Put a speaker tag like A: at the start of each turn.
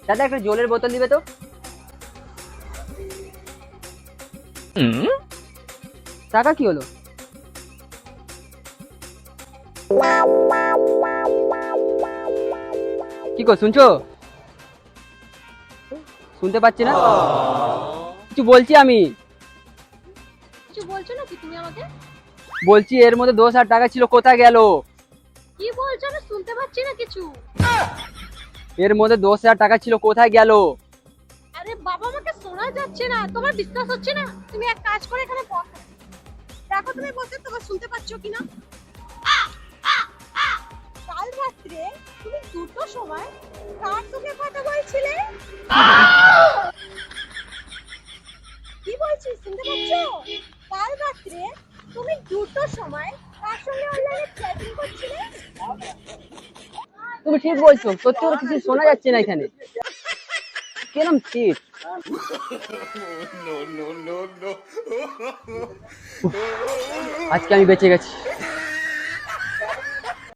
A: দাদা একটা জলের বোতল দিবে তো। টাকা কি হলো? কি কর শুনছো? শুনতে পাচ্ছি না, কিছু বলছি আমি।
B: কিছু বলছো নাকি তুমি আমাকে?
A: বলছি এর মধ্যে 10,000 টাকা ছিল, কোথায় গেল?
B: কি বলছো? আমি শুনতে পাচ্ছি না কিছু।
A: এর মধ্যে 10,000 টাকা ছিল, কোথায় গেল?
B: আরে বাবা, আমাকে শোনা যাচ্ছে না, তোমার বিশ্বাস হচ্ছে না? তুমি এক কাজ করে এখানে বসো, দেখো তুমি বসে তোমার শুনতে পাচ্ছ কিনা। কাল রাত্রে তুমি দুটোর সময় কার সঙ্গে কথা বলছিলে? কি বলছিস, শুনতে পাচ্ছ? কাল রাত্রে তুমি দুটোর সময় কার সঙ্গে অনলাইনে চ্যাটিং করছিলে?
A: তুমি ঠিক বলছো, সত্যি করে কিছু শোনা যাচ্ছে না এখানে। কেরম চিট! আজকে আমি বেঁচে গেছি।